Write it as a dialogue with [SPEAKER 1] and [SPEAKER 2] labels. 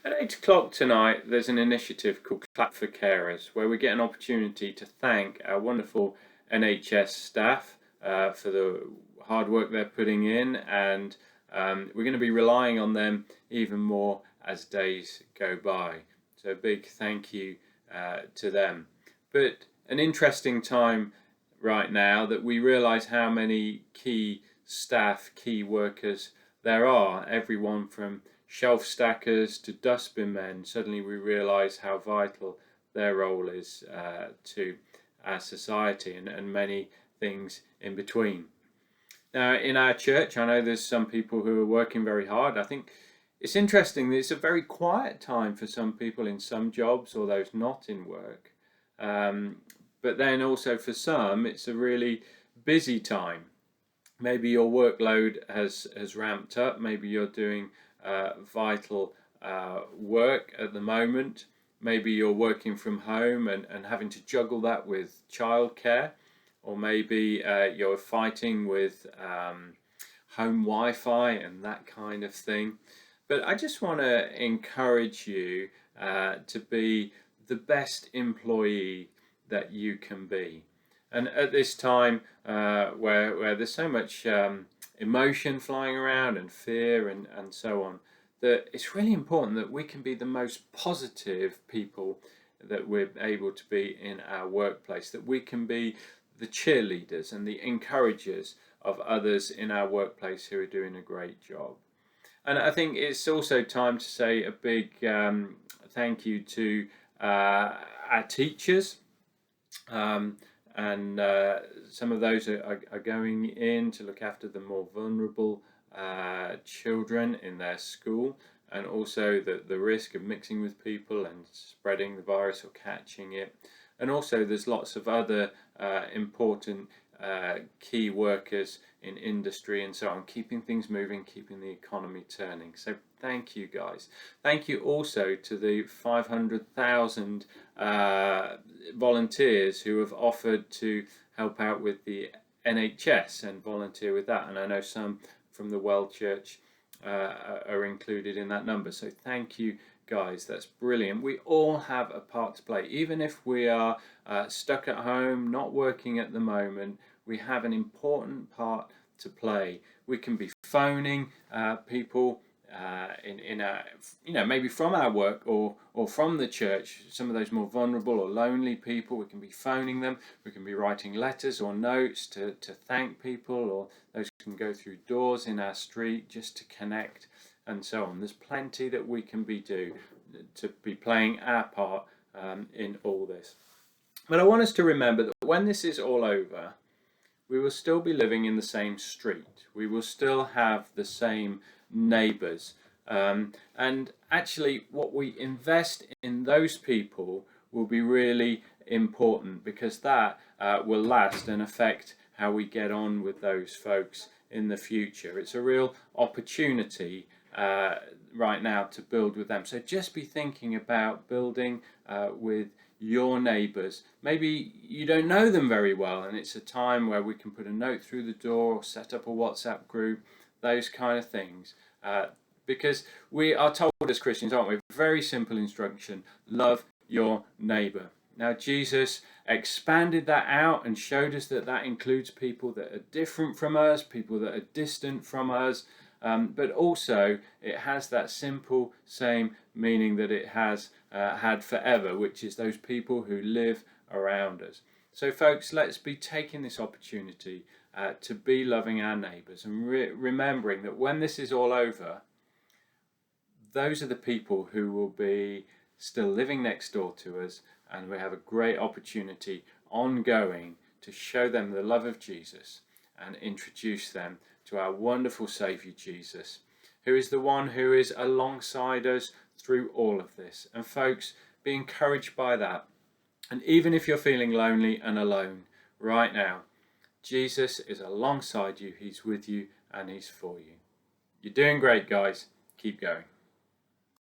[SPEAKER 1] At 8 o'clock tonight, there's an initiative called Clap for Carers, where we get an opportunity to thank our wonderful NHS staff for the hard work they're putting in, and we're going to be relying on them even more as days go by. So a big thank you to them. But an interesting time right now that we realise how many key staff, key workers there are, everyone from shelf stackers to dustbin men. Suddenly we realise how vital their role is to our society, and many things in between. Now, in our church, I know there's some people who are working very hard. I think it's interesting that it's a very quiet time for some people in some jobs or those not in work. Um, but then also for some, it's a really busy time. Maybe your workload has ramped up. Maybe you're doing vital work at the moment. Maybe you're working from home and having to juggle that with childcare, or maybe you're fighting with home Wi-Fi and that kind of thing. But I just want to encourage you to be the best employee that you can be. And at this time where there's so much emotion flying around and fear and so on, that it's really important that we can be the most positive people that we're able to be in our workplace, that we can be the cheerleaders and the encouragers of others in our workplace who are doing a great job. And I think it's also time to say a big thank you to our teachers. And some of those are going in to look after the more vulnerable children in their school, and also the risk of mixing with people and spreading the virus or catching it. And also there's lots of other important key workers in industry and so on, keeping things moving, keeping the economy turning. So thank you guys. Thank you also to the 500,000 volunteers who have offered to help out with the NHS and volunteer with that. And I know some from the Well Church are included in that number. So thank you guys, that's brilliant. We all have a part to play. Even if we are stuck at home, not working at the moment, we have an important part to play. We can be phoning people in our, maybe from our work or from the church, some of those more vulnerable or lonely people. We can be phoning them. We can be writing letters or notes to thank people, or those can go through doors in our street just to connect and so on. There's plenty that we can be playing our part in all this. But I want us to remember that when this is all over, we will still be living in the same street. We will still have the same neighbours. And actually, what we invest in those people will be really important, because that will last and affect how we get on with those folks in the future. It's a real opportunity right now to build with them. So just be thinking about building with your neighbours. Maybe you don't know them very well, and it's a time where we can put a note through the door or set up a WhatsApp group, those kind of things. Because we are told as Christians, aren't we? Very simple instruction: love your neighbour. Now Jesus expanded that out and showed us that that includes people that are different from us, people that are distant from us, but also it has that simple same meaning that it has had forever, which is those people who live around us. So folks, let's be taking this opportunity to be loving our neighbours, and remembering that when this is all over, those are the people who will be still living next door to us, and we have a great opportunity ongoing to show them the love of Jesus and introduce them to our wonderful Saviour Jesus, who is the one who is alongside us through all of this. And folks, be encouraged by that. And even if you're feeling lonely and alone right now, Jesus is alongside you, he's with you, and he's for you. You're doing great, guys. Keep going.